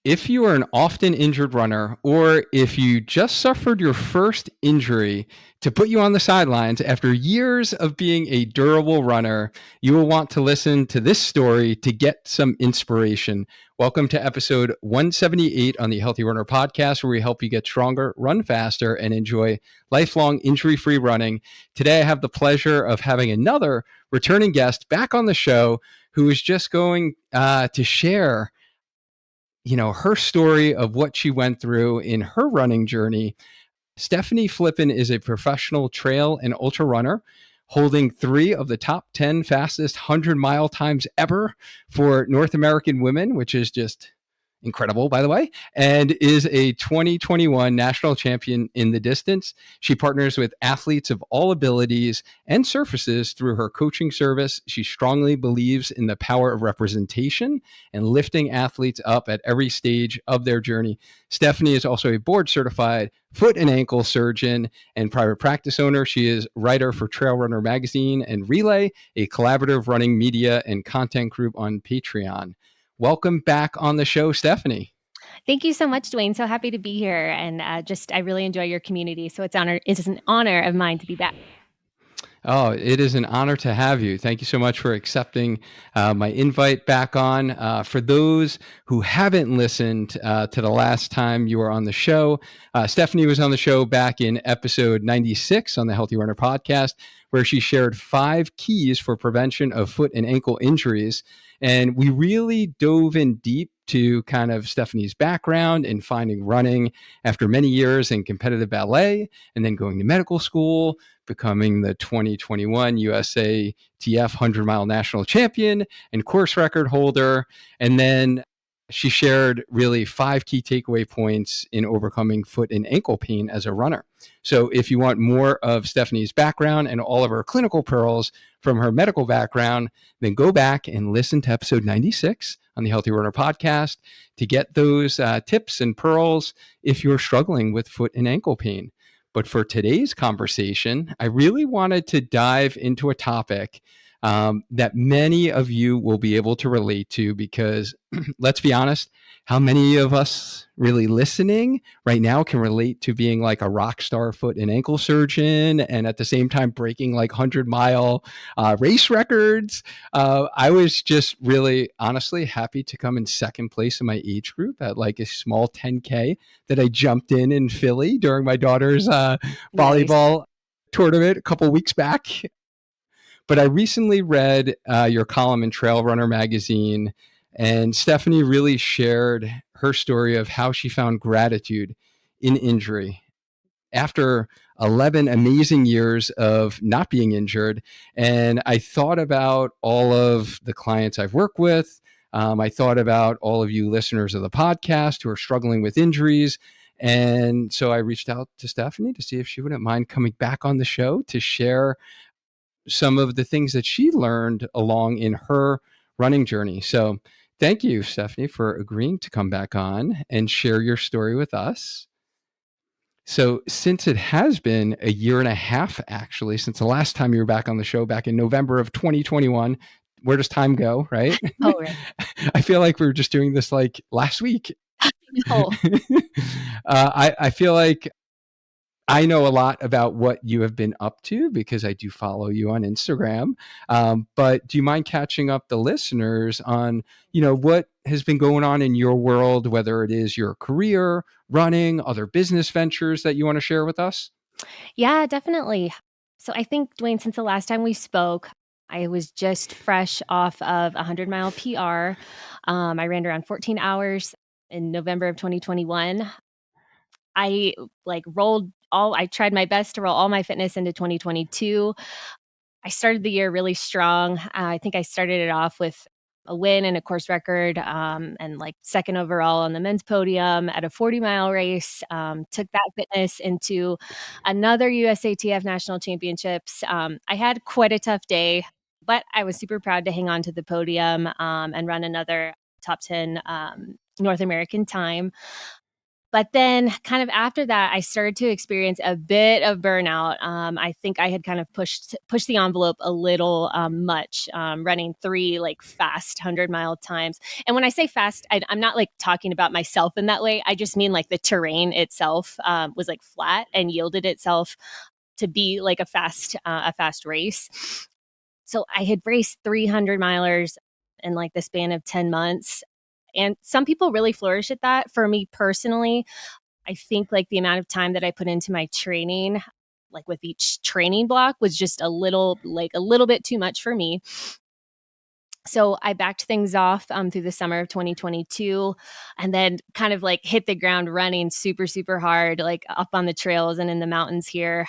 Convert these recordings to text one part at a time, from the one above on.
If you are an often injured runner, or if you just suffered your first injury to put you on the sidelines after years of being a durable runner, you will want to listen to this story to get some inspiration. Welcome to episode 178 on the Healthy Runner podcast, where we help you get stronger, run faster, and enjoy lifelong injury-free running. Today, I have the pleasure of having another returning guest back on the show who is just going to share her story of what she went through in her running journey. Stefanie Flippin is a professional trail and ultra runner, holding 3 of the top 10 fastest 100-mile times ever for North American women, which is just incredible, by the way, and is a 2021 national champion in the distance. She partners with athletes of all abilities and surfaces through her coaching service. She strongly believes in the power of representation and lifting athletes up at every stage of their journey. Stefanie is also a board certified foot and ankle surgeon and private practice owner. She is writer for Trail Runner Magazine and Relay, a collaborative running media and content group on Patreon. Welcome back on the show, Stefanie. Thank you so much, Duane. So happy to be here. And I really enjoy your community. So it's an honor of mine to be back. Oh, it is an honor to have you. Thank you so much for accepting my invite back on. For those who haven't listened to the last time you were on the show, Stefanie was on the show back in episode 96 on the Healthy Runner podcast, where she shared 5 keys for prevention of foot and ankle injuries. And we really dove in deep to kind of Stefanie's background in finding running after many years in competitive ballet and then going to medical school, becoming the 2021 USATF 100-mile national champion and course record holder. And then she shared really 5 key takeaway points in overcoming foot and ankle pain as a runner. So if you want more of Stefanie's background and all of her clinical pearls from her medical background, then go back and listen to episode 96 on the Healthy Runner podcast to get those tips and pearls if you're struggling with foot and ankle pain. But for today's conversation, I really wanted to dive into a topic that many of you will be able to relate to because, let's be honest, how many of us really listening right now can relate to being like a rock star foot and ankle surgeon and at the same time breaking like 100-mile race records? I was just really honestly happy to come in second place in my age group at like a small 10K that I jumped in Philly during my daughter's volleyball tournament a couple weeks back. But I recently read your column in Trail Runner Magazine, and Stefanie really shared her story of how she found gratitude in injury after 11 amazing years of not being injured. And I thought about all of the clients I've worked with. I thought about all of you listeners of the podcast who are struggling with injuries. And so I reached out to Stefanie to see if she wouldn't mind coming back on the show to share some of the things that she learned along in her running journey. So thank you, Stefanie, for agreeing to come back on and share your story with us. So since it has been a year and a half, actually, since the last time you were back on the show back in November of 2021, where does time go, right? Oh, right. I feel like we were just doing this like last week. No. I feel like I know a lot about what you have been up to because I do follow you on Instagram. But do you mind catching up the listeners on, what has been going on in your world, whether it is your career, running, other business ventures that you want to share with us? Yeah, definitely. So I think, Duane, since the last time we spoke, I was just fresh off of a 100-mile PR. I ran around 14 hours in November of 2021. I I tried my best to roll all my fitness into 2022. I started the year really strong. I think I started it off with a win and a course record, and like second overall on the men's podium at a 40-mile race. Took that fitness into another USATF national championships. I had quite a tough day, but I was super proud to hang on to the podium and run another top 10 North American time. But then kind of after that, I started to experience a bit of burnout. I think I had kind of pushed the envelope a little much, running 3 like fast 100-mile times. And when I say fast, I'm not like talking about myself in that way. I just mean like the terrain itself was like flat and yielded itself to be like a fast race. So I had raced 300 milers in like the span of 10 months. And some people really flourish at that. For me personally, I think like the amount of time that I put into my training, like with each training block, was just a little bit too much for me. So I backed things off through the summer of 2022, and then kind of like hit the ground running super, super hard, like up on the trails and in the mountains here.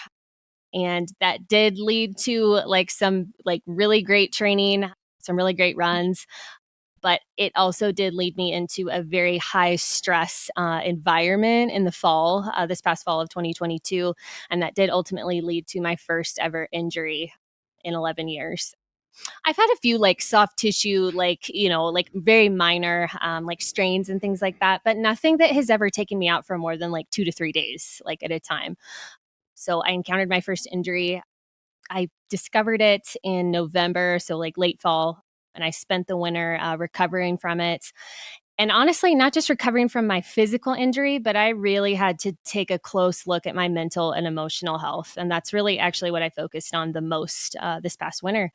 And that did lead to like some like really great training, some really great runs. But it also did lead me into a very high stress environment in the fall, this past fall of 2022. And that did ultimately lead to my first ever injury in 11 years. I've had a few like soft tissue, like, like very minor, like strains and things like that, but nothing that has ever taken me out for more than like 2 to 3 days, like at a time. So I encountered my first injury. I discovered it in November, so like late fall, and I spent the winter recovering from it. And honestly, not just recovering from my physical injury, but I really had to take a close look at my mental and emotional health. And that's really actually what I focused on the most this past winter.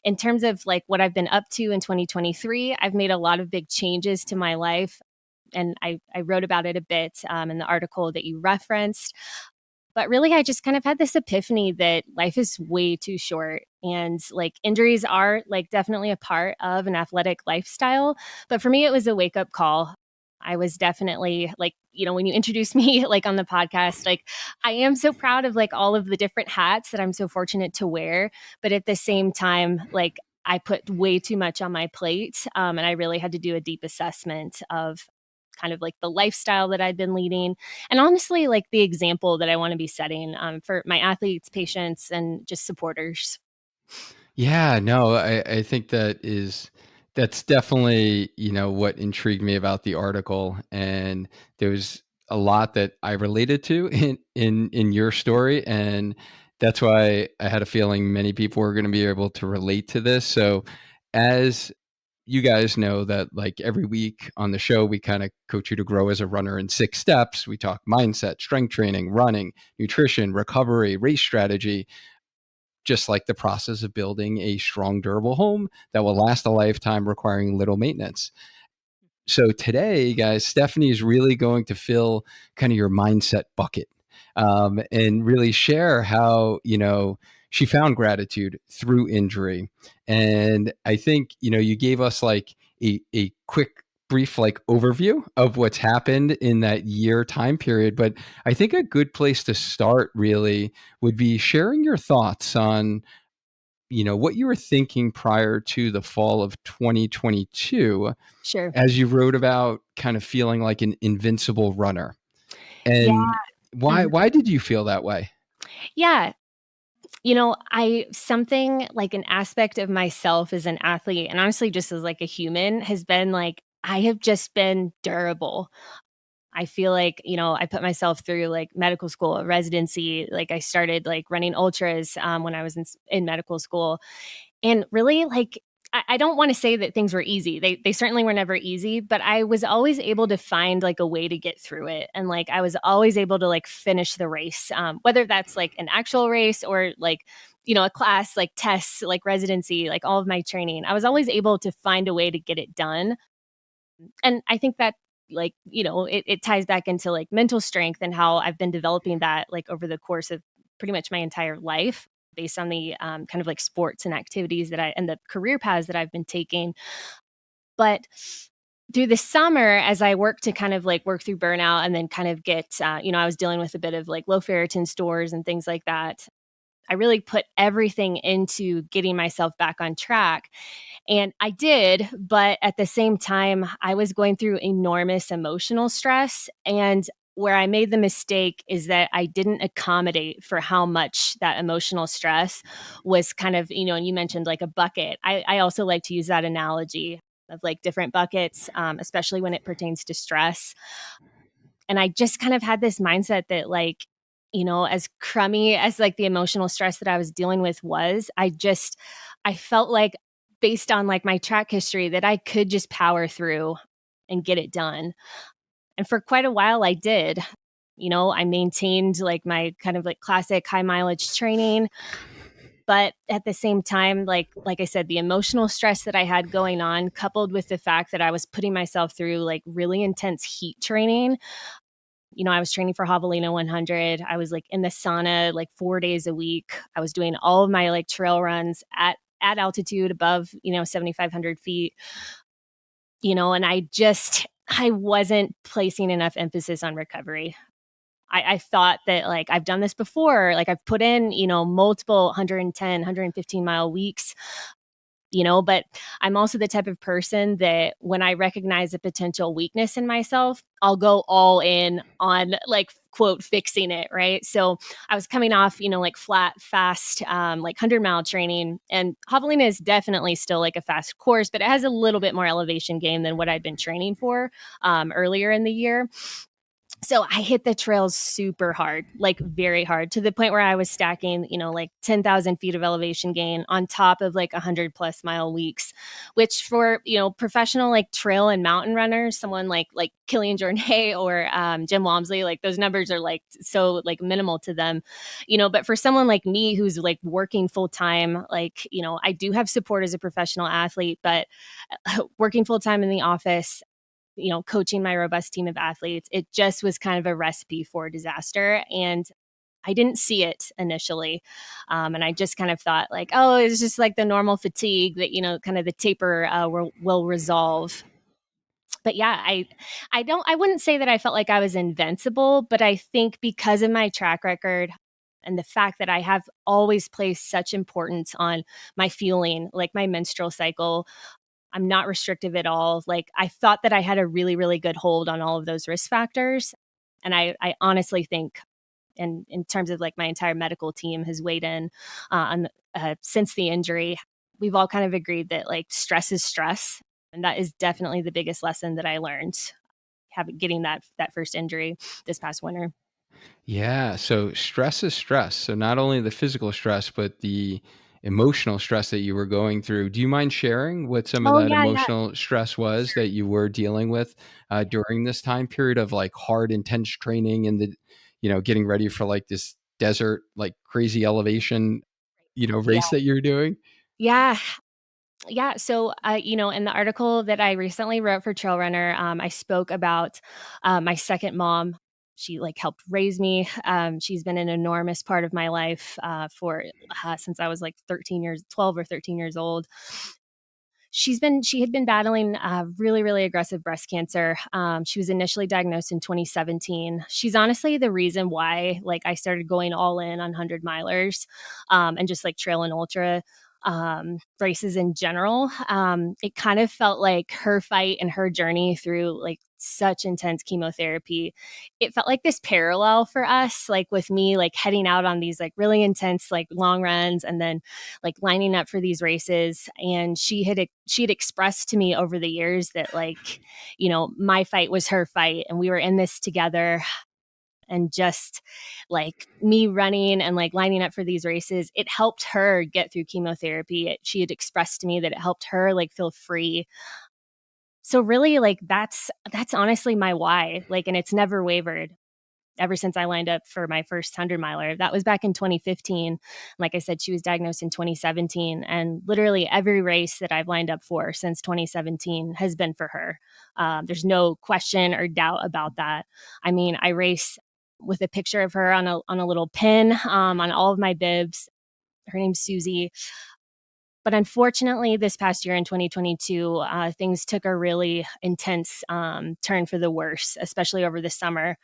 In terms of like what I've been up to in 2023, I've made a lot of big changes to my life. And I wrote about it a bit in the article that you referenced. But really, I just kind of had this epiphany that life is way too short. And like injuries are like definitely a part of an athletic lifestyle. But for me, it was a wake up call. I was definitely like, when you introduced me like on the podcast, like I am so proud of like all of the different hats that I'm so fortunate to wear. But at the same time, like I put way too much on my plate. And I really had to do a deep assessment of kind of like the lifestyle that I'd been leading and honestly, like the example that I want to be setting for my athletes, patients, and just supporters. Yeah, no, I think that's definitely, what intrigued me about the article. And there was a lot that I related to in your story. And that's why I had a feeling many people were going to be able to relate to this. So as you guys know that like every week on the show, we kind of coach you to grow as a runner in 6 steps. We talk mindset, strength training, running, nutrition, recovery, race strategy, just like the process of building a strong, durable home that will last a lifetime requiring little maintenance. So today, guys, Stefanie is really going to fill kind of your mindset bucket and really share how, she found gratitude through injury. And I think, you gave us like a quick, brief like overview of what's happened in that year time period. But I think a good place to start really would be sharing your thoughts on what you were thinking prior to the fall of 2022 Sure. as you wrote about kind of feeling like an invincible runner. Yeah. And why Mhm. why did you feel that way? Yeah. Something like an aspect of myself as an athlete and honestly just as like a human has been like, I have just been durable. I feel like, I put myself through like medical school, residency. Like I started like running ultras when I was in medical school. And really, like, I don't want to say that things were easy. They certainly were never easy, but I was always able to find like a way to get through it. And like I was always able to like finish the race, whether that's like an actual race or like, a class, like tests, like residency, like all of my training. I was always able to find a way to get it done. And I think that like, it ties back into like mental strength and how I've been developing that like over the course of pretty much my entire life based on the kind of like sports and activities and the career paths that I've been taking. But through the summer, as I worked to kind of like work through burnout and then kind of get, I was dealing with a bit of like low ferritin stores and things like that. I really put everything into getting myself back on track. And I did, but at the same time, I was going through enormous emotional stress. And where I made the mistake is that I didn't accommodate for how much that emotional stress was kind of, and you mentioned like a bucket. I also like to use that analogy of like different buckets, especially when it pertains to stress. And I just kind of had this mindset that, like, as crummy as like the emotional stress that I was dealing with was, I felt like, based on like my track history, that I could just power through and get it done. And for quite a while I did. I maintained like my kind of like classic high mileage training, but at the same time, like I said, the emotional stress that I had going on, coupled with the fact that I was putting myself through like really intense heat training. I was training for Javelina 100. I was like in the sauna like 4 days a week. I was doing all of my like trail runs at altitude above, 7,500 feet. And I wasn't placing enough emphasis on recovery. I thought that, like, I've done this before. Like, I've put in, multiple 110, 115-mile weeks, but I'm also the type of person that when I recognize a potential weakness in myself, I'll go all in on, like, quote, fixing it, right? So I was coming off, like flat, fast, like 100-mile training. And Javelina is definitely still like a fast course, but it has a little bit more elevation gain than what I'd been training for earlier in the year. So I hit the trails super hard, like very hard, to the point where I was stacking, like 10,000 feet of elevation gain on top of like 100+ mile weeks, which for, professional like trail and mountain runners, someone like Killian Jornet or Jim Walmsley, like those numbers are like so like minimal to them, but for someone like me who's like working full time, like, I do have support as a professional athlete, but working full time in the office, coaching my robust team of athletes, it just was kind of a recipe for disaster. And I didn't see it initially. And I just kind of thought like, oh, it's just like the normal fatigue that, kind of the taper will resolve. But yeah, I wouldn't say that I felt like I was invincible, but I think because of my track record and the fact that I have always placed such importance on my fueling, like my menstrual cycle, I'm not restrictive at all. Like, I thought that I had a really, really good hold on all of those risk factors. And I honestly think, and in terms of like my entire medical team has weighed in since the injury, we've all kind of agreed that like stress is stress. And that is definitely the biggest lesson that I learned getting that first injury this past winter. Yeah. So stress is stress. So not only the physical stress, but the emotional stress that you were going through. Do you mind sharing what some of Oh that yeah, yeah. emotional stress was that you were dealing with during this time period of like hard, intense training and getting ready for like this desert, like crazy elevation, Yeah. race that you're doing? Yeah. Yeah. So, in the article that I recently wrote for Trail Runner, I spoke about my second mom. She like helped raise me. She's been an enormous part of my life for since I was like 12 or 13 years old. She had been battling really, really aggressive breast cancer. She was initially diagnosed in 2017. She's honestly the reason why like I started going all in on 100 milers and just like trail and ultra races in general. It kind of felt like her fight and her journey through like such intense chemotherapy. It felt like this parallel for us, like with me, like heading out on these like really intense, like long runs and then like lining up for these races. And she had expressed to me over the years that like, my fight was her fight and we were in this together. And just like me running and like lining up for these races, it helped her get through chemotherapy. She had expressed to me that it helped her like feel free. So really, like that's honestly my why. Like, and it's never wavered ever since I lined up for my first 100 miler. That was back in 2015. Like I said, she was diagnosed in 2017. And literally every race that I've lined up for since 2017 has been for her. There's no question or doubt about that. I mean, I race with a picture of her on a little pin on all of my bibs. Her name's Susie. But unfortunately, this past year in 2022, things took a really intense turn for the worse, especially over the summer.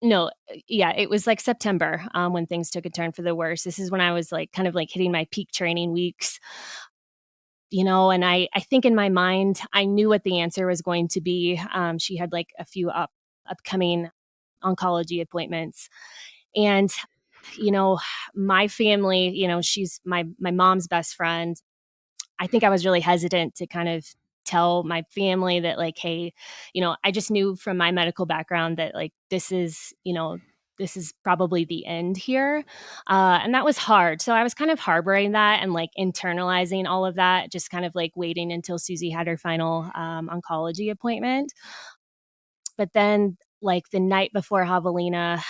No, yeah, it was like September, when things took a turn for the worse. This is when I was like kind of like hitting my peak training weeks, and I think in my mind, I knew what the answer was going to be. She had like a few upcoming oncology appointments. And, you know, my family, she's my mom's best friend. I think I was really hesitant to kind of tell my family that like, hey, I just knew from my medical background that like this is probably the end here. And that was hard. So I was kind of harboring that and like internalizing all of that, just kind of like waiting until Susie had her final oncology appointment. But then, like the night before Javelina,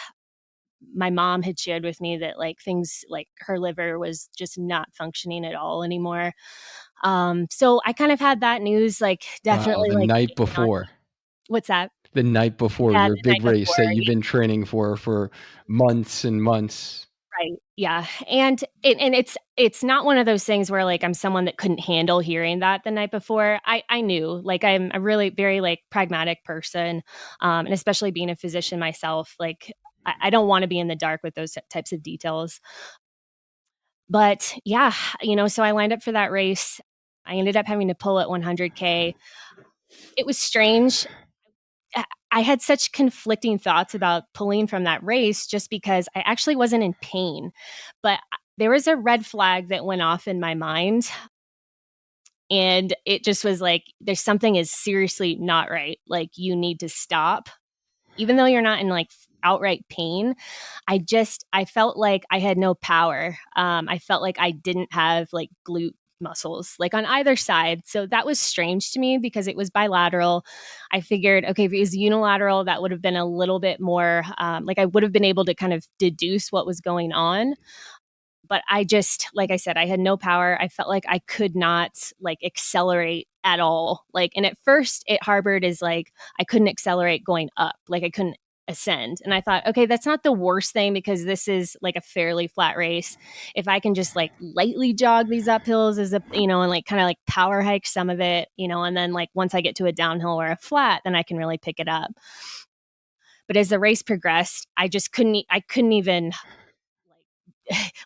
my mom had shared with me that like things like her liver was just not functioning at all anymore. So I kind of had that news like Wow, definitely the like night weighing on before. me. What's that? The night before Yeah, your the big night race before. that you've been training for months and months. Right. Yeah. And it's not one of those things where like I'm someone that couldn't handle hearing that the night before. I knew like I'm a really very like pragmatic person. And especially being a physician myself, like I don't want to be in the dark with those types of details. But yeah, so I lined up for that race. I ended up having to pull at 100K. It was strange. I had such conflicting thoughts about pulling from that race just because I actually wasn't in pain. But there was a red flag that went off in my mind. And it just was like, there's something is seriously not right. Like, you need to stop. Even though you're not in like outright pain, I felt like I had no power. I felt like I didn't have like glute muscles like on either side. So that was strange to me because it was bilateral. I figured, okay, if it was unilateral, that would have been a little bit more like I would have been able to kind of deduce what was going on. But I just, like I said, I had no power. I felt like I could not like accelerate at all. Like, and at first it harbored as like I couldn't accelerate going up, like I couldn't ascend. And I thought, okay, that's not the worst thing because this is like a fairly flat race. If I can just like lightly jog these uphills as a, and like kind of like power hike some of it, and then like once I get to a downhill or a flat, then I can really pick it up. But as the race progressed, I couldn't even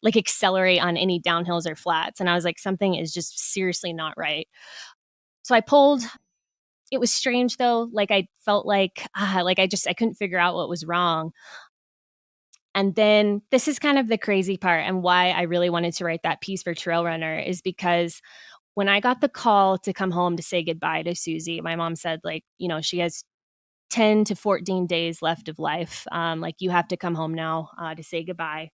like accelerate on any downhills or flats. And I was like, something is just seriously not right. So I pulled. It was strange though. Like I felt like I couldn't figure out what was wrong. And then this is kind of the crazy part and why I really wanted to write that piece for Trail Runner is because when I got the call to come home to say goodbye to Susie, my mom said like, she has 10 to 14 days left of life. Like you have to come home now to say goodbye.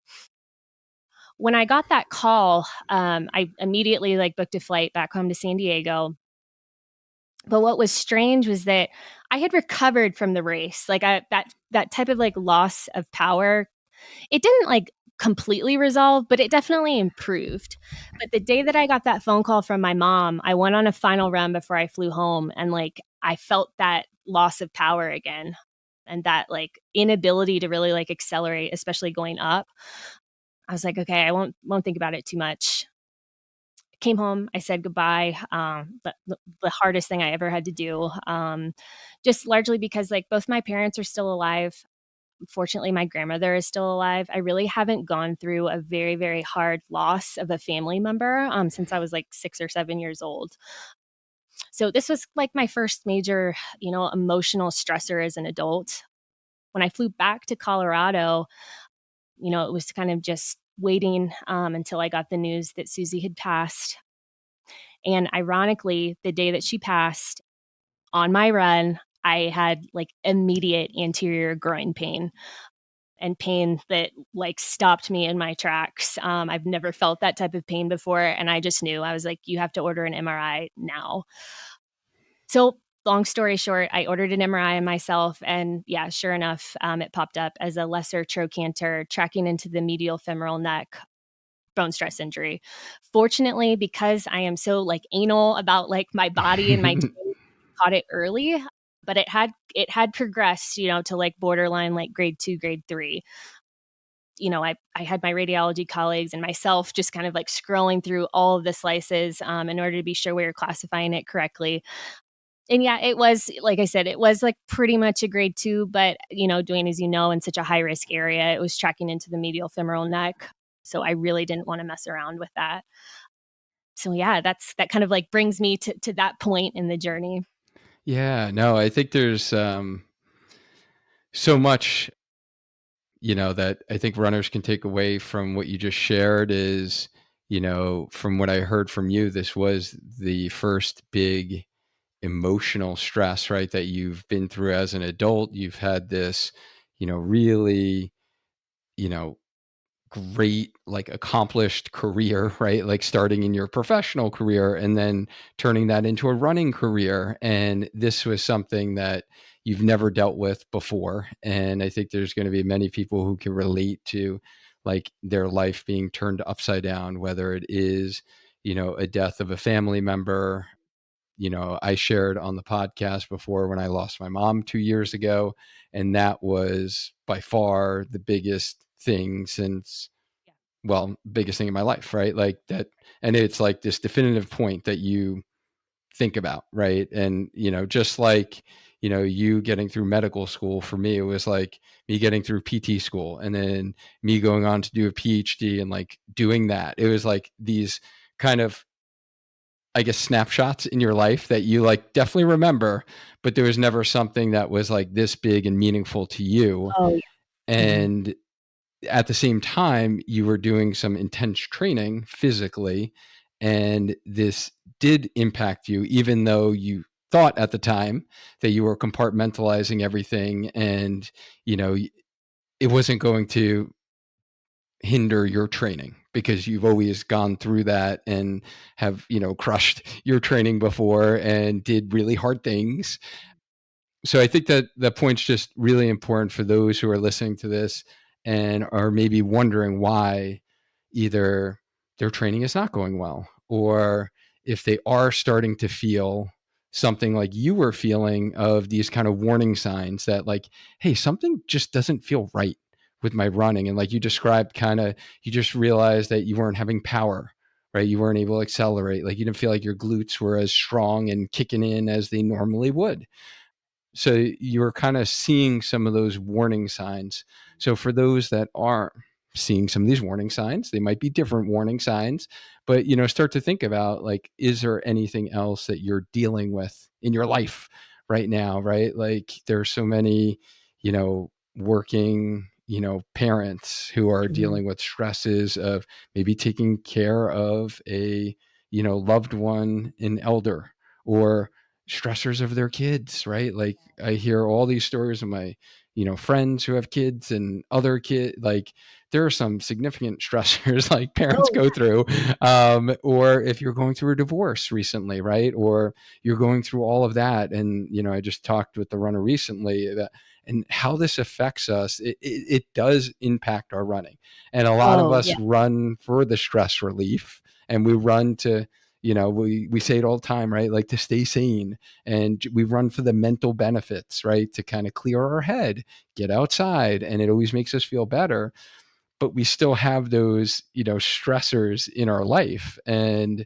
When I got that call, I immediately like booked a flight back home to San Diego. But what was strange was that I had recovered from the race. Like that type of like loss of power, it didn't like completely resolve, but it definitely improved. But the day that I got that phone call from my mom, I went on a final run before I flew home and like I felt that loss of power again and that like inability to really like accelerate, especially going up. I was like, okay, I won't think about it too much. Came home, I said goodbye. The hardest thing I ever had to do, just largely because like both my parents are still alive. Fortunately, my grandmother is still alive. I really haven't gone through a very, very hard loss of a family member since I was like 6 or 7 years old. So this was like my first major, emotional stressor as an adult. When I flew back to Colorado, it was kind of just waiting until I got the news that Susie had passed. And ironically, the day that she passed on my run, I had like immediate anterior groin pain and pain that like stopped me in my tracks. I've never felt that type of pain before. And I just knew I was like, you have to order an MRI now. So, long story short, I ordered an MRI on myself. And yeah, sure enough, it popped up as a lesser trochanter tracking into the medial femoral neck bone stress injury. Fortunately, because I am so like anal about like my body and my training, caught it early, but it had progressed, to like borderline like grade 2, grade 3. I had my radiology colleagues and myself just kind of like scrolling through all of the slices in order to be sure we were classifying it correctly. And yeah, it was, like I said, it was like pretty much a grade 2, but Duane, as you know, in such a high risk area, it was tracking into the medial femoral neck. So I really didn't want to mess around with that. So yeah, that kind of like brings me to that point in the journey. Yeah, no, I think there's so much, that I think runners can take away from what you just shared is, from what I heard from you, this was the first big emotional stress, right, that you've been through as an adult. You've had this, really, you know, great, like, accomplished career, right? Like starting in your professional career and then turning that into a running career. And this was something that you've never dealt with before. And I think there's going to be many people who can relate to like their life being turned upside down, whether it is, a death of a family member. I shared on the podcast before when I lost my mom 2 years ago, and that was by far the biggest thing since, Yeah. well, biggest thing in my life, right? Like that. And it's like this definitive point that you think about, right? And, just like, you getting through medical school, for me, it was like me getting through PT school and then me going on to do a PhD and like doing that. It was like these kind of, I guess, snapshots in your life that you like definitely remember, but there was never something that was like this big and meaningful to you. Oh, yeah. Mhm. And at the same time, you were doing some intense training physically, and this did impact you, even though you thought at the time that you were compartmentalizing everything and, you know, it wasn't going to hinder your training because you've always gone through that and have, crushed your training before and did really hard things. So I think that the point's just really important for those who are listening to this and are maybe wondering why either their training is not going well, or if they are starting to feel something like you were feeling, of these kind of warning signs that like, hey, something just doesn't feel right with my running. And like you described, kind of, you just realized that you weren't having power, right? You weren't able to accelerate. Like you didn't feel like your glutes were as strong and kicking in as they normally would. So you're kind of seeing some of those warning signs. So for those that aren't seeing some of these warning signs, they might be different warning signs, but start to think about like, is there anything else that you're dealing with in your life right now, right? Like there's so many, working, parents who are Mhm. dealing with stresses of maybe taking care of a, loved one, an elder, or stressors of their kids, right? Like I hear all these stories of my, friends who have kids and other kid, like there are some significant stressors like parents Oh, go through. Or if you're going through a divorce recently, right? Or you're going through all of that. And, I just talked with the runner recently that, and how this affects us, it does impact our running. And a lot of oh, yeah. us run for the stress relief, and we run to, we say it all the time, right? Like to stay sane, and we run for the mental benefits, right? To kind of clear our head, get outside, and it always makes us feel better. But we still have those, stressors in our life. And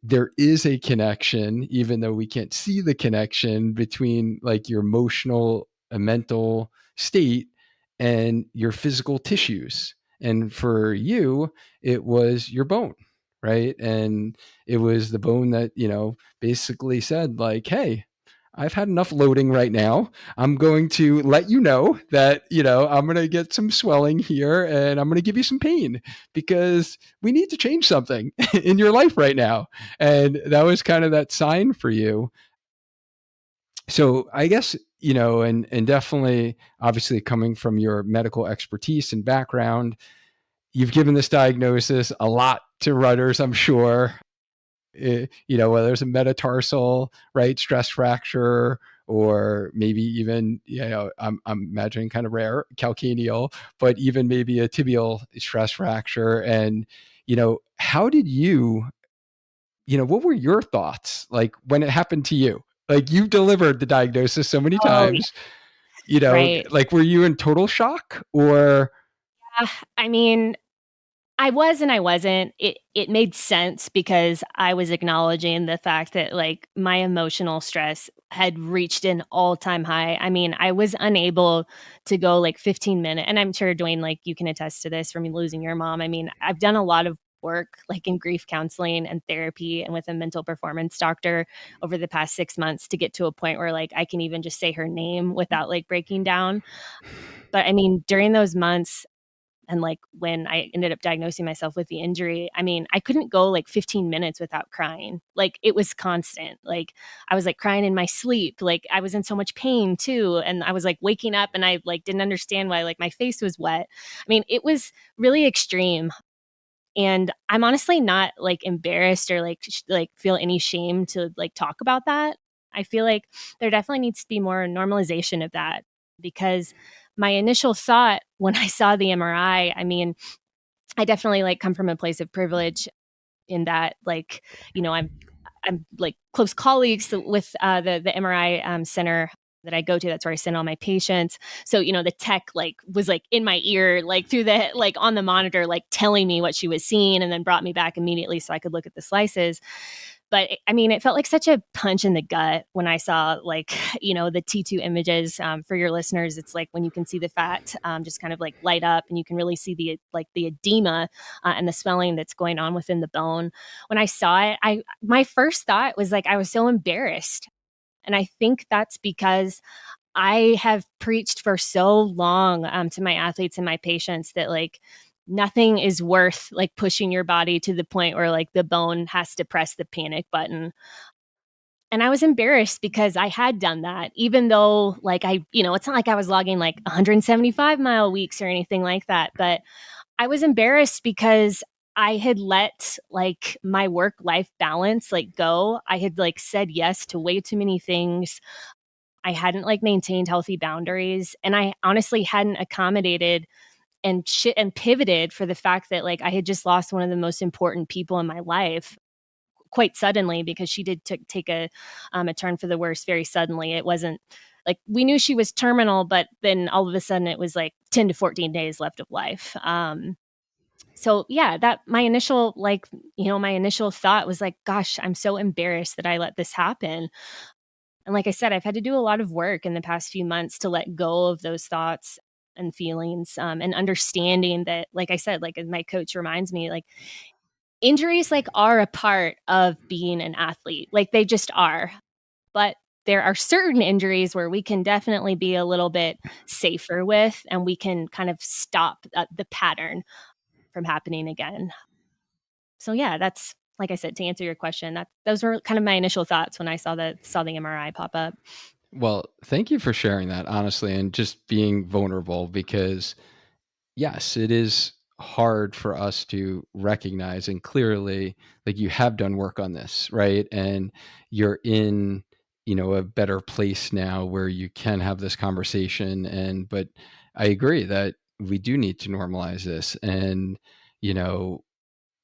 there is a connection, even though we can't see the connection between like your emotional and mental state and your physical tissues. And for you, it was your bone, right? And it was the bone that, basically said, like, hey, I've had enough loading right now. I'm going to let you know that, I'm going to get some swelling here and I'm going to give you some pain because we need to change something in your life right now. And that was kind of that sign for you. So I guess, and definitely, obviously, coming from your medical expertise and background, you've given this diagnosis a lot to runners, I'm sure. Whether it's a metatarsal, right, stress fracture, or maybe even, I'm imagining kind of rare calcaneal, but even maybe a tibial stress fracture. And, how did you, what were your thoughts like when it happened to you? Like you've delivered the diagnosis so many Oh, yeah. times, Right. like were you in total shock or? I mean, I was and I wasn't. It made sense because I was acknowledging the fact that, like, my emotional stress had reached an all-time high. I mean, I was unable to go, like, 15 minute, and I'm sure, Dwayne, like, you can attest to this from losing your mom. I mean, I've done a lot of work, like, in grief counseling and therapy and with a mental performance doctor over the past 6 months to get to a point where, like, I can even just say her name without, like, breaking down. But, I mean, during those months, And like when I ended up diagnosing myself with the injury, I mean, I couldn't go like 15 minutes without crying. Like it was constant. Like I was like crying in my sleep. Like I was in so much pain too. And I was like waking up and I like didn't understand why like my face was wet. I mean, it was really extreme. And I'm honestly not like embarrassed or like feel any shame to like talk about that. I feel like there definitely needs to be more normalization of that because my initial thought when I saw the MRI, I mean, I definitely like come from a place of privilege in that like, you know, I'm like close colleagues with the MRI center that I go to. That's where I send all my patients. So, you know, the tech like was like in my ear, like through the like on the monitor, like telling me what she was seeing and then brought me back immediately so I could look at the slices. But I mean, it felt like such a punch in the gut when I saw like, you know, the T2 images. For your listeners, it's like when you can see the fat just kind of like light up and you can really see the like the edema and the swelling that's going on within the bone. When I saw it, my first thought was like I was so embarrassed. And I think that's because I have preached for so long to my athletes and my patients that like nothing is worth like pushing your body to the point where like the bone has to press the panic button. And I was embarrassed because I had done that, even though like you know, it's not like I was logging like 175-mile weeks or anything like that. But I was embarrassed because I had let like my work life balance like go. I had like said yes to way too many things. I hadn't like maintained healthy boundaries and I honestly hadn't accommodated and pivoted for the fact that like I had just lost one of the most important people in my life quite suddenly because she did take a turn for the worse very suddenly. It wasn't like we knew she was terminal, but then all of a sudden it was like 10 to 14 days left of life. So yeah, that my initial like, you know, my initial thought was like, gosh, I'm so embarrassed that I let this happen. And like I said, I've had to do a lot of work in the past few months to let go of those thoughts and feelings and understanding that, like I said, like my coach reminds me, like injuries like are a part of being an athlete. Like they just are. But there are certain injuries where we can definitely be a little bit safer with and we can kind of stop the pattern from happening again. So yeah, that's like I said, to answer your question, that those were kind of my initial thoughts when I saw the MRI pop up. Well, thank you for sharing that honestly and just being vulnerable because yes, it is hard for us to recognize and clearly like you have done work on this, right? And you're in, a better place now where you can have this conversation but I agree that we do need to normalize this and, you know,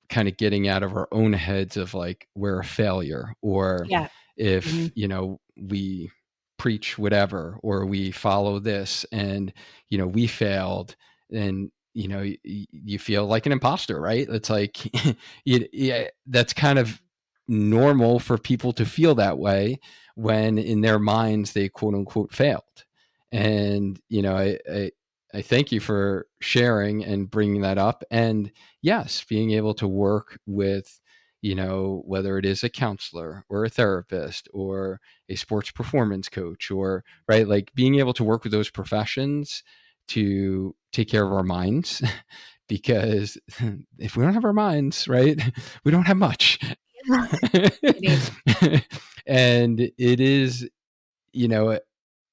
kind of getting out of our own heads of like we're a failure or Yeah. if Mhm. we preach whatever or we follow this and we failed and you feel like an imposter, right? It's like yeah, that's kind of normal for people to feel that way when in their minds they quote unquote failed. And I thank you for sharing and bringing that up. And yes, being able to work with, whether it is a counselor or a therapist or a sports performance coach or, right, like being able to work with those professions to take care of our minds. Because if we don't have our minds, right, we don't have much. Kidding. And it is, you know,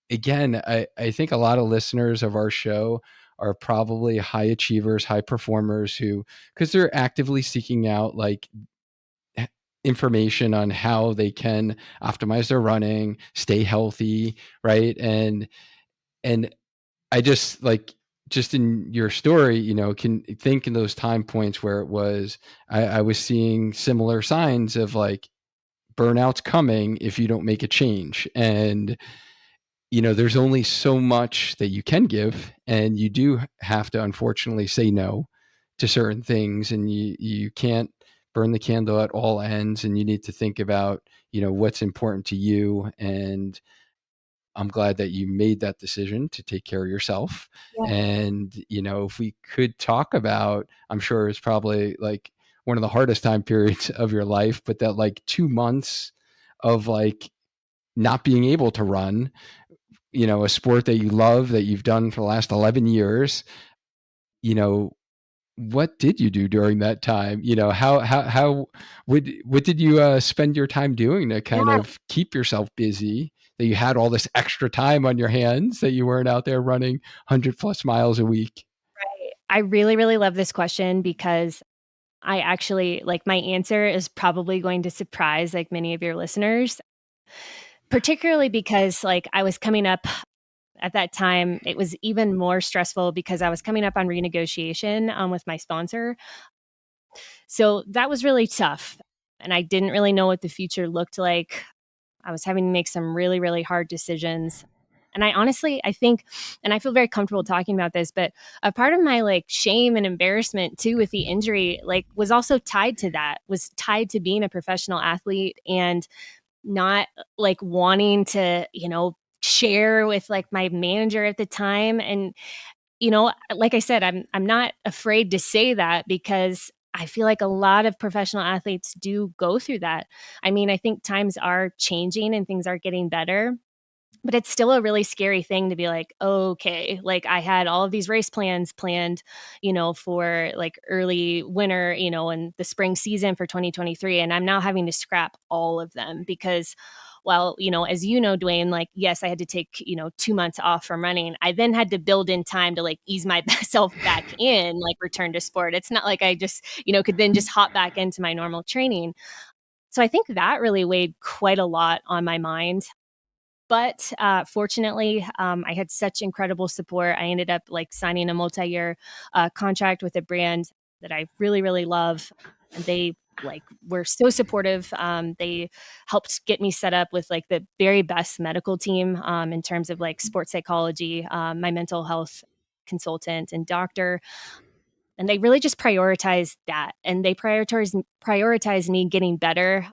again, I think a lot of listeners of our show are probably high achievers, high performers who, because they're actively seeking out like information on how they can optimize their running, stay healthy, right? And I just like just in your story, can think in those time points where it was I was seeing similar signs of like burnout's coming if you don't make a change. And there's only so much that you can give, and you do have to unfortunately say no to certain things, and you can't burn the candle at all ends, and you need to think about, what's important to you. And I'm glad that you made that decision to take care of yourself. Yeah. And, if we could talk about, I'm sure it's probably like one of the hardest time periods of your life, but that like 2 months of like not being able to run, a sport that you love, that you've done for the last 11 years, what did you do during that time? You know, how what did you spend your time doing to kind Yeah. of keep yourself busy? That you had all this extra time on your hands, that you weren't out there running 100+ miles a week. I really, really love this question because I actually like my answer is probably going to surprise like many of your listeners, particularly because like I was coming up at that time, it was even more stressful because I was coming up on renegotiation with my sponsor. So that was really tough. And I didn't really know what the future looked like. I was having to make some really, really hard decisions. And I honestly, I think, and I feel very comfortable talking about this, but a part of my like shame and embarrassment too with the injury, like was also tied to that, was tied to being a professional athlete and not like wanting to, share with like my manager at the time. And, like I said, I'm not afraid to say that because I feel like a lot of professional athletes do go through that. I mean, I think times are changing and things are getting better, but it's still a really scary thing to be like, okay, like I had all of these race plans planned, for like early winter, and the spring season for 2023. And I'm now having to scrap all of them because, well, as you know, Duane, like, yes, I had to take, 2 months off from running. I then had to build in time to like ease myself back in, like return to sport. It's not like I just, could then just hop back into my normal training. So I think that really weighed quite a lot on my mind. But fortunately, I had such incredible support. I ended up like signing a multi-year contract with a brand that I really, really love, and they like were so supportive. They helped get me set up with like the very best medical team in terms of like sports psychology, my mental health consultant and doctor, and they really just prioritized that, and they prioritized me getting better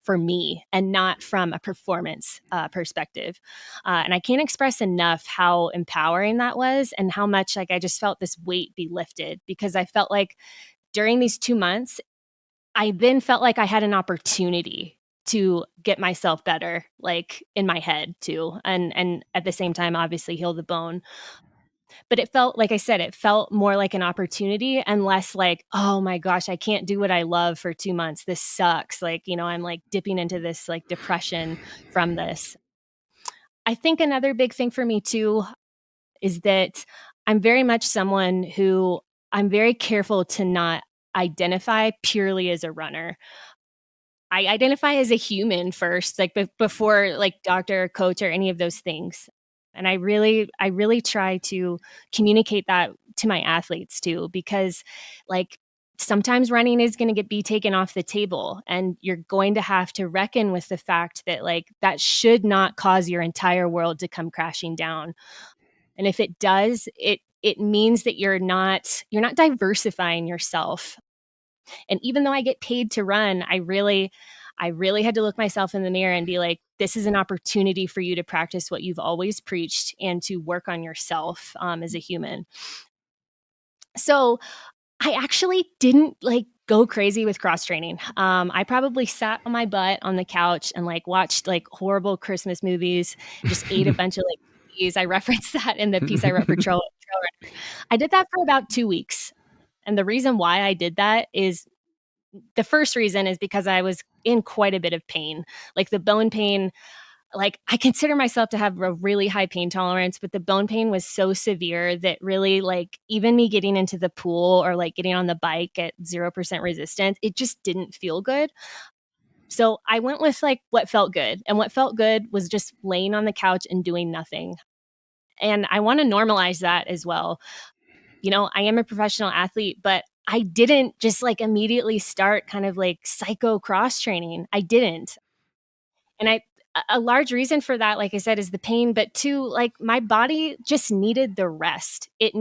for me and not from a performance perspective. And I can't express enough how empowering that was and how much like I just felt this weight be lifted because I felt like during these 2 months, I then felt like I had an opportunity to get myself better, like in my head too. And at the same time, obviously heal the bone. But it felt like I said, it felt more like an opportunity and less like, oh my gosh, I can't do what I love for 2 months. This sucks. Like, I'm like dipping into this like depression from this. I think another big thing for me too is that I'm very much someone who I'm very careful to not identify purely as a runner. I identify as a human first, like before like doctor, coach, or any of those things. And I really try to communicate that to my athletes too, because like sometimes running is going to be taken off the table and you're going to have to reckon with the fact that like that should not cause your entire world to come crashing down. And if it does, it means that you're not diversifying yourself. And even though I get paid to run, I really had to look myself in the mirror and be like, this is an opportunity for you to practice what you've always preached and to work on yourself as a human. So I actually didn't like go crazy with cross training. I probably sat on my butt on the couch and like watched like horrible Christmas movies and just ate a bunch of like cookies. I referenced that in the piece I wrote for Trail. I did that for about 2 weeks. And the reason why I did that is the first reason is because I was in quite a bit of pain. Like the bone pain, like I consider myself to have a really high pain tolerance, but the bone pain was so severe that really like even me getting into the pool or like getting on the bike at 0% resistance, it just didn't feel good. So I went with like what felt good. And what felt good was just laying on the couch and doing nothing. And I want to normalize that as well. I am a professional athlete, but I didn't just like immediately start kind of like psycho cross training. I didn't. And a large reason for that, like I said, is the pain, but two, like my body just needed the rest. It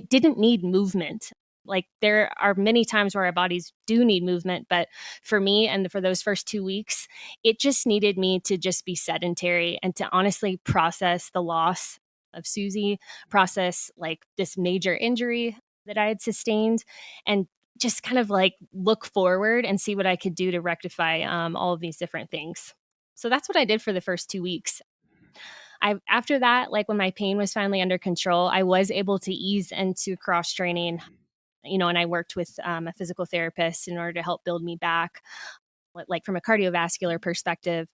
didn't need movement. Like there are many times where our bodies do need movement, but for me and for those first 2 weeks, it just needed me to just be sedentary and to honestly process the loss of Susie, process like this major injury that I had sustained, and just kind of like look forward and see what I could do to rectify all of these different things. So that's what I did for the first 2 weeks. After that, like when my pain was finally under control, I was able to ease into cross training. and I worked with a physical therapist in order to help build me back, like from a cardiovascular perspective.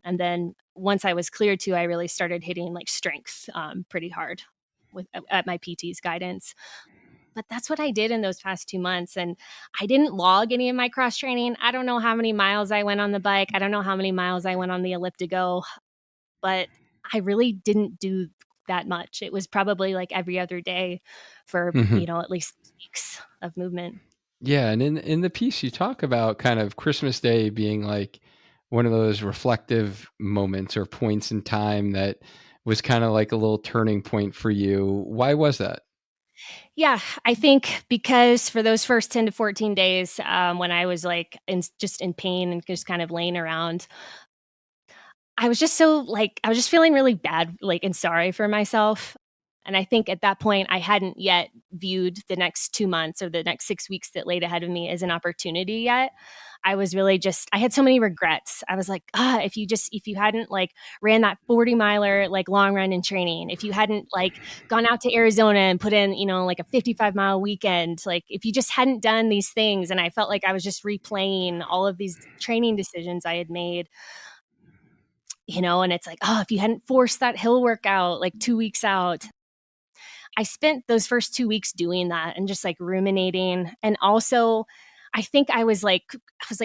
And then once I was cleared to, I really started hitting like strength pretty hard with at my PT's guidance. But that's what I did in those past 2 months. And I didn't log any of my cross training. I don't know how many miles I went on the bike. I don't know how many miles I went on the elliptigo, but I really didn't do that much. It was probably like every other day for, Mhm. at least weeks of movement. Yeah, and in the piece you talk about kind of Christmas Day being like one of those reflective moments or points in time that was kind of like a little turning point for you. Why was that? Yeah, I think because for those first 10 to 14 days, when I was like just in pain and just kind of laying around, I was just so like, I was just feeling really bad, like, and sorry for myself. And I think at that point, I hadn't yet viewed the next 2 months or the next 6 weeks that laid ahead of me as an opportunity yet. I was really just, I had so many regrets. I was like, if you hadn't like ran that 40 miler, like long run in training, if you hadn't like gone out to Arizona and put in, like a 55-mile weekend, like if you just hadn't done these things, and I felt like I was just replaying all of these training decisions I had made, and it's like, if you hadn't forced that hill workout like 2 weeks out. I spent those first 2 weeks doing that and just like ruminating. And also, I think I was like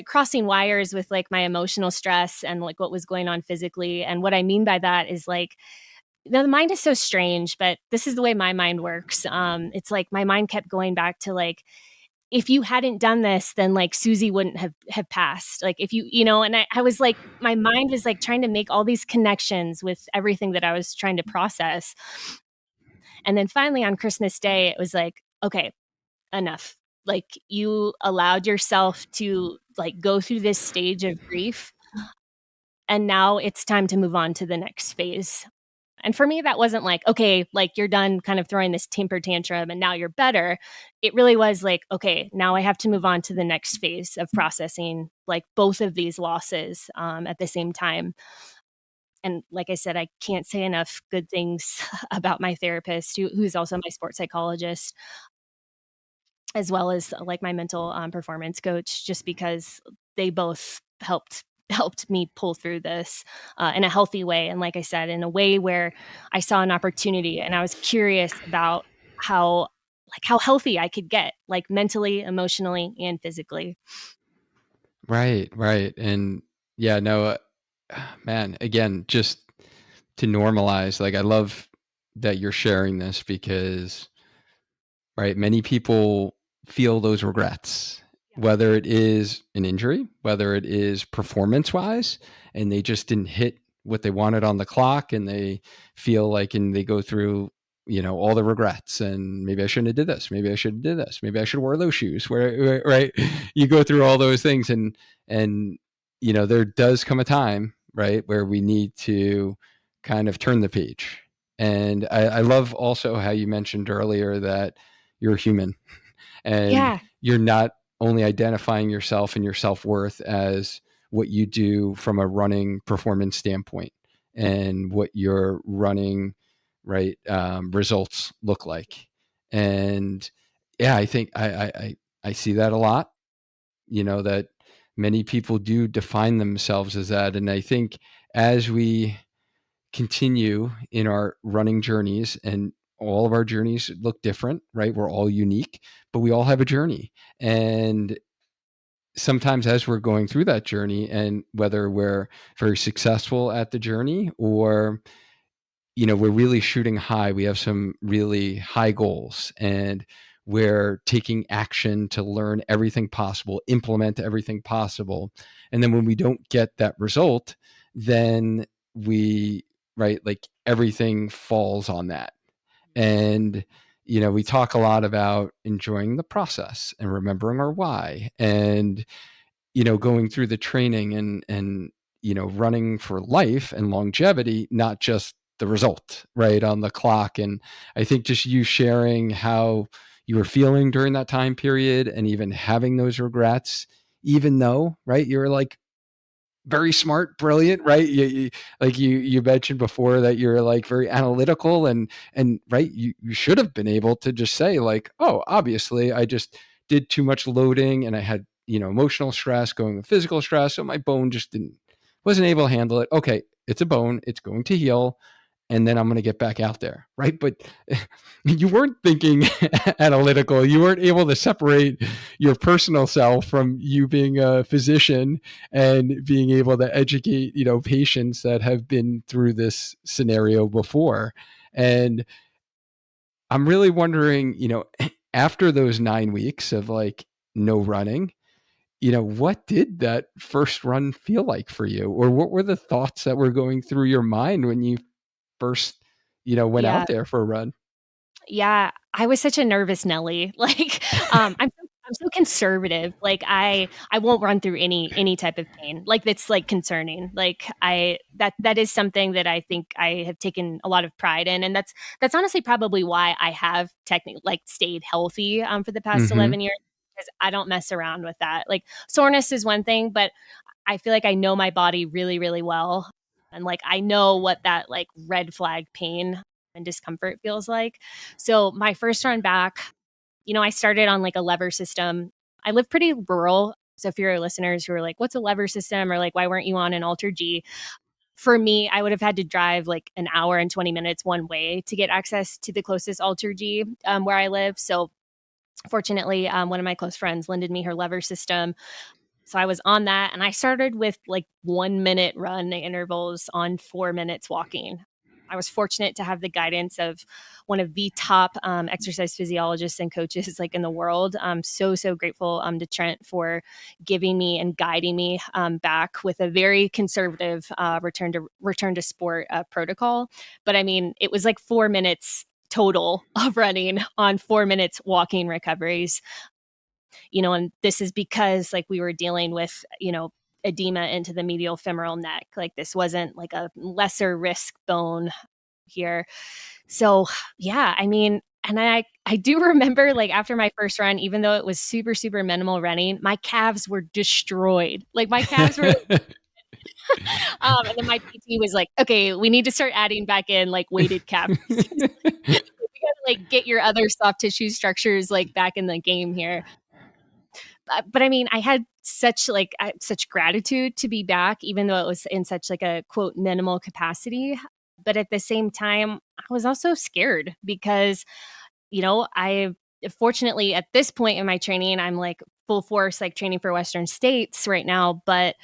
crossing wires with like my emotional stress and like what was going on physically. And what I mean by that is like, the mind is so strange, but this is the way my mind works. It's like my mind kept going back to like, if you hadn't done this, then like Susie wouldn't have passed. Like if and I was like, my mind was like trying to make all these connections with everything that I was trying to process. And then finally on Christmas Day, it was like, okay, enough. Like you allowed yourself to like go through this stage of grief. And now it's time to move on to the next phase. And for me, that wasn't like, okay, like you're done kind of throwing this temper tantrum and now you're better. It really was like, okay, now I have to move on to the next phase of processing like both of these losses at the same time. And like I said, I can't say enough good things about my therapist, who's also my sports psychologist, as well as like my mental performance coach, just because they both helped me pull through this in a healthy way. And like I said, in a way where I saw an opportunity and I was curious about how how healthy I could get, like mentally, emotionally, and physically. Right, right. And yeah, no, man, again, just to normalize, like I love that you're sharing this because, right, many people feel those regrets, whether it is an injury, whether it is performance wise, and they just didn't hit what they wanted on the clock and they feel like, and they go through, all the regrets and maybe I shouldn't have did this. Maybe I should have did this. Maybe I should have wore those shoes right. You go through all those things and, there does come a time, right, where we need to kind of turn the page. And I love also how you mentioned earlier that you're human and Yeah. you're not only identifying yourself and your self-worth as what you do from a running performance standpoint and what your running right results look like. And yeah, I think I see that a lot, that many people do define themselves as that. And I think as we continue in our running journeys, and all of our journeys look different, right? We're all unique, but we all have a journey. And sometimes as we're going through that journey, and whether we're very successful at the journey or, we're really shooting high, we have some really high goals and we're taking action to learn everything possible, implement everything possible. And then when we don't get that result, then we, right, like everything falls on that. And, we talk a lot about enjoying the process and remembering our why and, going through the training and, running for life and longevity, not just the result, right, on the clock. And I think just you sharing how you were feeling during that time period and even having those regrets, even though, right, you're like very smart, brilliant, right? Like you mentioned before that you're like very analytical and right, you should have been able to just say like, oh, obviously I just did too much loading and I had, emotional stress going with physical stress, so my bone just wasn't able to handle it. Okay, it's a bone, it's going to heal, and then I'm going to get back out there, right? But you weren't thinking analytical. You weren't able to separate your personal self from you being a physician and being able to educate, patients that have been through this scenario before. And I'm really wondering, after those 9 weeks of like no running, what did that first run feel like for you? Or what were the thoughts that were going through your mind when you first, went Yeah. out there for a run? Yeah, I was such a nervous Nelly. Like, I'm so conservative. Like, I won't run through any type of pain. Like, that's, like, concerning. Like, that is something that I think I have taken a lot of pride in, and that's honestly probably why I have technically, like, stayed healthy, for the past Mm-hmm. 11 years, because I don't mess around with that. Like, soreness is one thing, but I feel like I know my body really, really well, and, like, I know what that, like, red flag pain and discomfort feels like. So my first run back, I started on like a lever system. I live pretty rural. So if you're listeners who are like, what's a lever system? Or like, why weren't you on an Alter G? For me, I would have had to drive like an hour and 20 minutes one way to get access to the closest Alter G where I live. So fortunately, one of my close friends lended me her lever system. So I was on that and I started with like 1 minute run intervals on 4 minutes walking. I was fortunate to have the guidance of one of the top exercise physiologists and coaches like in the world. I'm so grateful to Trent for giving me and guiding me back with a very conservative return to sport protocol. But I mean, it was like 4 minutes total of running on 4 minutes walking recoveries, and this is because like we were dealing with, edema into the medial femoral neck. Like this wasn't like a lesser risk bone here. So yeah, I mean, and I do remember like after my first run, even though it was super minimal running, my calves were destroyed. Like my calves were and then my PT was like, okay, we need to start adding back in like weighted calf raises. We gotta like get your other soft tissue structures like back in the game here. But I mean, I had such gratitude to be back, even though it was in such like a quote minimal capacity. But at the same time, I was also scared because, I fortunately at this point in my training, I'm like full force, like training for Western States right now. But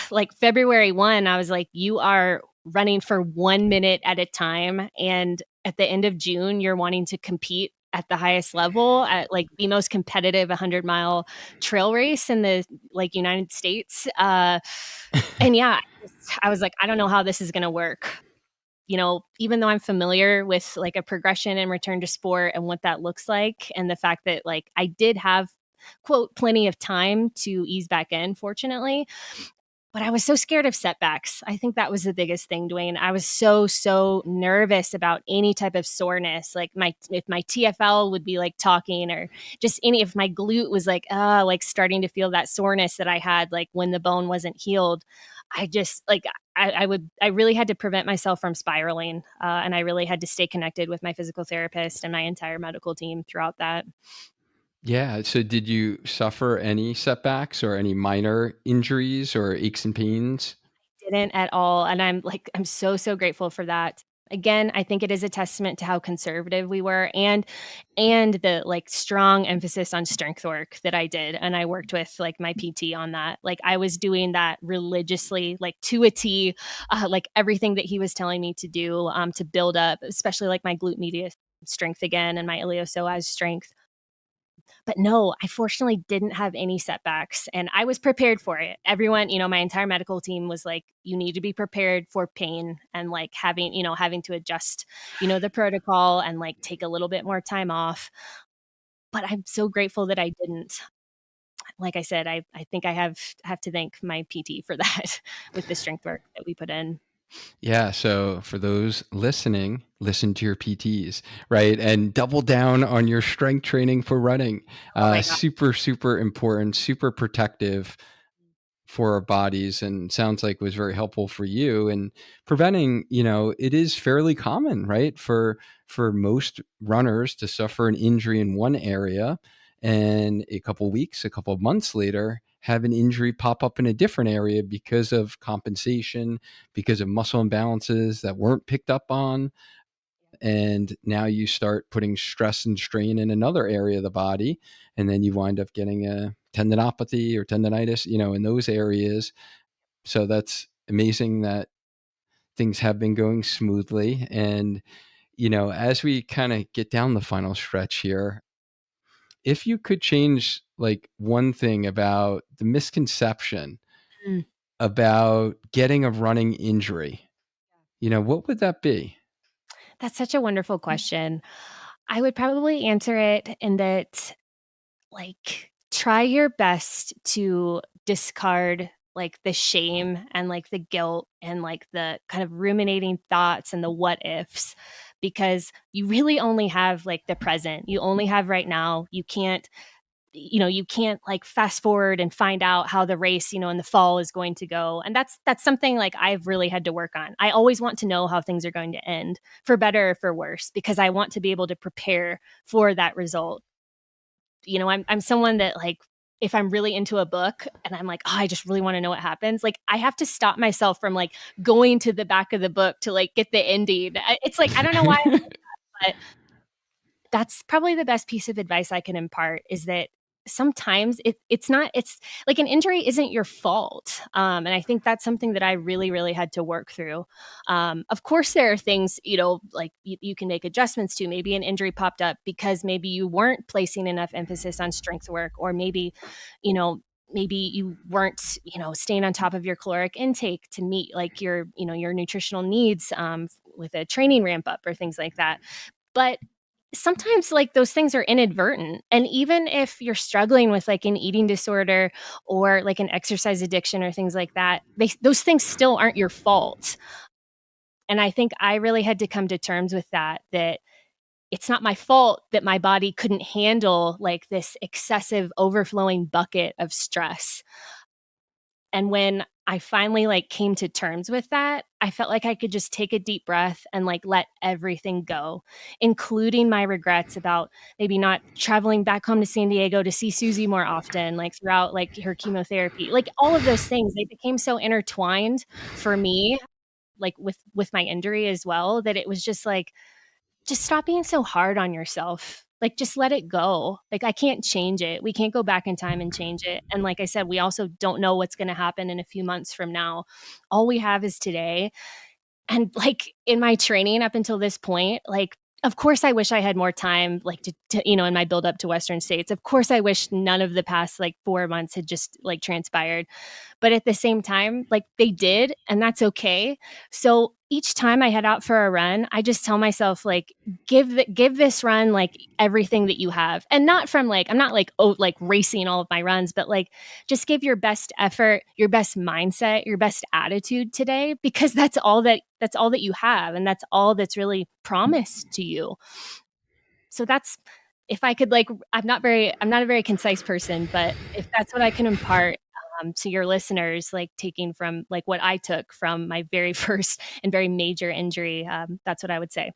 like February 1, I was like, you are running for 1 minute at a time. And at the end of June, you're wanting to compete at the highest level at like the most competitive 100-mile trail race in the like United States. And yeah, I was like, I don't know how this is going to work. Even though I'm familiar with like a progression and return to sport and what that looks like, and the fact that like I did have quote plenty of time to ease back in, fortunately, but I was so scared of setbacks. I think that was the biggest thing, Duane. I was so nervous about any type of soreness. Like if my TFL would be like talking, or just any if my glute was like starting to feel that soreness that I had like when the bone wasn't healed. I just like I really had to prevent myself from spiraling. And I really had to stay connected with my physical therapist and my entire medical team throughout that. Yeah. So did you suffer any setbacks or any minor injuries or aches and pains? Didn't at all, and I'm so grateful for that. Again, I think it is a testament to how conservative we were, and the, like, strong emphasis on strength work that I did, and I worked with, like, my PT on that. Like, I was doing that religiously, like, to a T, like, everything that he was telling me to do, to build up, especially, like, my glute medius strength again and my iliopsoas strength. But no, I fortunately didn't have any setbacks and I was prepared for it. Everyone, my entire medical team was like, you need to be prepared for pain and like having to adjust, the protocol and like take a little bit more time off. But I'm so grateful that I didn't. Like I said, I think I have to thank my PT for that with the strength work that we put in. Yeah. So for those listening, listen to your PTs, right? And double down on your strength training for running. Oh my god. Super important, super protective. for our bodies, and sounds like was very helpful for you. And preventing, it is fairly common, right, for most runners to suffer an injury in one area, and a couple weeks, a couple of months later, have an injury pop up in a different area because of compensation, because of muscle imbalances that weren't picked up on. And now you start putting stress and strain in another area of the body, and then you wind up getting a tendinopathy or tendonitis, in those areas. So that's amazing that things have been going smoothly. And, as we kind of get down the final stretch here, if you could change like one thing about the misconception Mm. about getting a running injury, what would that be? That's such a wonderful question. I would probably answer it in that, like, try your best to discard, like, the shame and, like, the guilt and, like, the kind of ruminating thoughts and the what ifs, because you really only have, like, the present. You only have right now. You can't like fast forward and find out how the race, in the fall is going to go. And that's something like I've really had to work on. I always want to know how things are going to end, for better or for worse, because I want to be able to prepare for that result. I'm someone that, like, if I'm really into a book and I'm like, oh, I just really want to know what happens, like I have to stop myself from like going to the back of the book to like get the ending. It's like I don't know why, but that's probably the best piece of advice I can impart, is that sometimes it's like an injury isn't your fault. And I think that's something that I really, really had to work through. Of course, there are things, like you can make adjustments to. Maybe an injury popped up because maybe you weren't placing enough emphasis on strength work, or you know, maybe you weren't, staying on top of your caloric intake to meet like your nutritional needs, with a training ramp up or things like that. But sometimes like those things are inadvertent, and even if you're struggling with like an eating disorder or like an exercise addiction or things like that, those things still aren't your fault. And I think I really had to come to terms with that it's not my fault that my body couldn't handle like this excessive overflowing bucket of stress. And when I finally like came to terms with that, I felt like I could just take a deep breath and like let everything go, including my regrets about maybe not traveling back home to San Diego to see Susie more often, like throughout like her chemotherapy. Like all of those things, they became so intertwined for me, like with my injury as well, that it was just like, just stop being so hard on yourself. Like, just let it go. Like, I can't change it. We can't go back in time and change it. And like I said, we also don't know what's going to happen in a few months from now. All we have is today. And like in my training up until this point, like, of course, I wish I had more time, like to in my build up to Western States. Of course, I wish none of the past like 4 months had just like transpired. But at the same time, like they did, and that's okay. So each time I head out for a run, I just tell myself like give this run like everything that you have. And not from like I'm not like like racing all of my runs, but like just give your best effort, your best mindset, your best attitude today, because that's all that you have, and that's all that's really promised to you. So that's, if I could like I'm not a very concise person, but if that's what I can impart to your listeners, like taking from like what I took from my very first and very major injury, that's what I would say.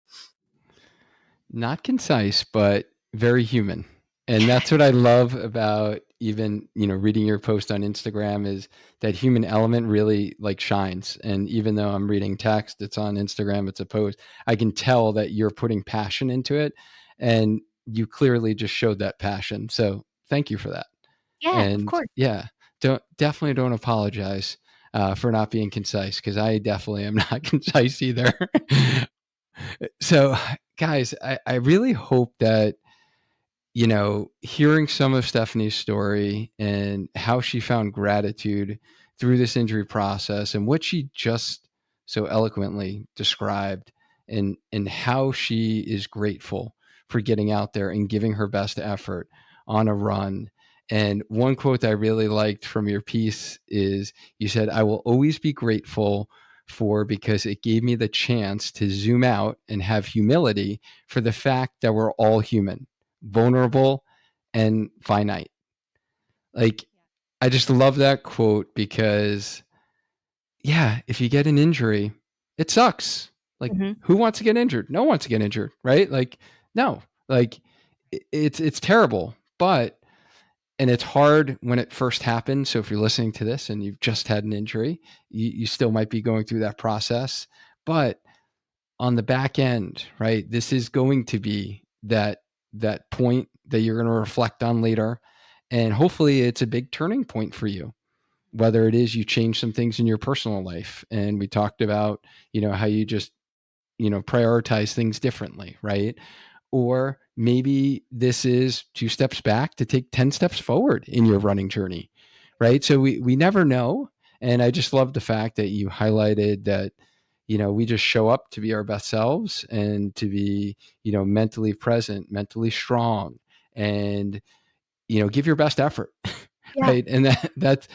Not concise, but very human. And that's what I love about even, reading your post on Instagram, is that human element really like shines. And even though I'm reading text, it's on Instagram, it's a post, I can tell that you're putting passion into it. And you clearly just showed that passion. So thank you for that. Yeah, of And course. yeah, don't apologize for not being concise, because I definitely am not concise either. So, guys, I really hope that, hearing some of Stephanie's story and how she found gratitude through this injury process, and what she just so eloquently described, and how she is grateful for getting out there and giving her best effort on a run. And one quote I really liked from your piece is, you said, "I will always be grateful for, because it gave me the chance to zoom out and have humility for the fact that we're all human, vulnerable, and finite." Like, I just love that quote because, yeah, if you get an injury, it sucks. Like, Mhm. who wants to get injured? No one wants to get injured, right? Like, no, like it's terrible, but and it's hard when it first happens. So if you're listening to this and you've just had an injury, you still might be going through that process. But on the back end, right, this is going to be that point that you're going to reflect on later. And hopefully it's a big turning point for you, whether it is you change some things in your personal life. And we talked about, how you just, prioritize things differently, right? Or maybe this is 2 steps back to take 10 steps forward in your running journey, right? So we never know. And I just love the fact that you highlighted that, we just show up to be our best selves and to be, mentally present, mentally strong, and, give your best effort. Yeah. Right. And that's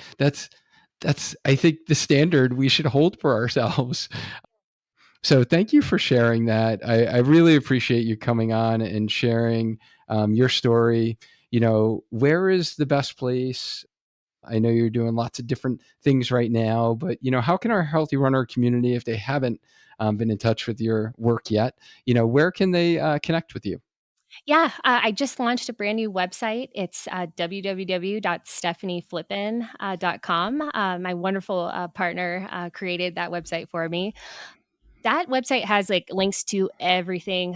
I think the standard we should hold for ourselves. So thank you for sharing that. I really appreciate you coming on and sharing your story. Where is the best place? I know you're doing lots of different things right now, but how can our healthy runner community, if they haven't been in touch with your work yet, where can they connect with you? Yeah, I just launched a brand new website. It's www.stefanieflippin.com. My wonderful partner created that website for me. That website has like links to everything.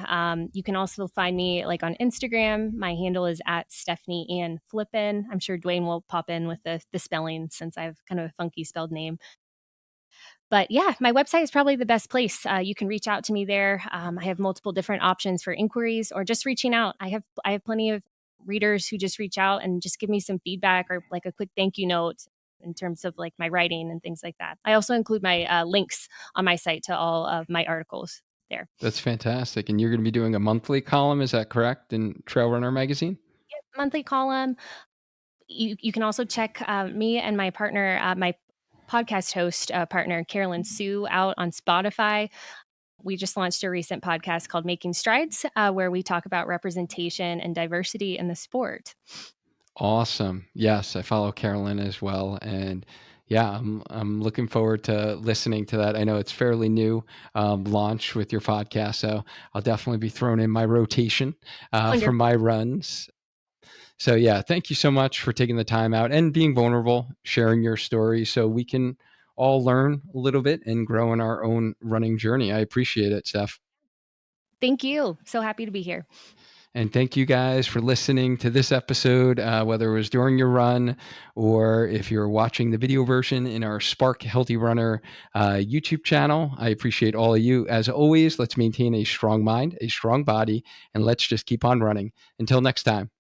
You can also find me like on Instagram. My handle is at Stefanie and Flippin. I'm sure Duane will pop in with the spelling since I have kind of a funky spelled name. But yeah, my website is probably the best place. You can reach out to me there. I have multiple different options for inquiries or just reaching out. I have plenty of readers who just reach out and just give me some feedback or like a quick thank you note in terms of like my writing and things like that. I also include my links on my site to all of my articles there. That's fantastic. And you're going to be doing a monthly column, is that correct, in Trail Runner Magazine? Monthly column. You can also check me and my partner, my podcast host partner, Carolyn Sue, out on Spotify. We just launched a recent podcast called Making Strides, where we talk about representation and diversity in the sport. Awesome. Yes, I follow Carolyn as well, and yeah, I'm looking forward to listening to that. I know it's fairly new launch with your podcast, so I'll definitely be thrown in my rotation for Wonderful. my runs. So yeah, thank you so much for taking the time out and being vulnerable, sharing your story, so we can all learn a little bit and grow in our own running journey. I appreciate it, Steph. Thank you. So happy to be here. And thank you guys for listening to this episode, whether it was during your run or if you're watching the video version in our Spark Healthy Runner YouTube channel. I appreciate all of you. As always, let's maintain a strong mind, a strong body, and let's just keep on running. Until next time.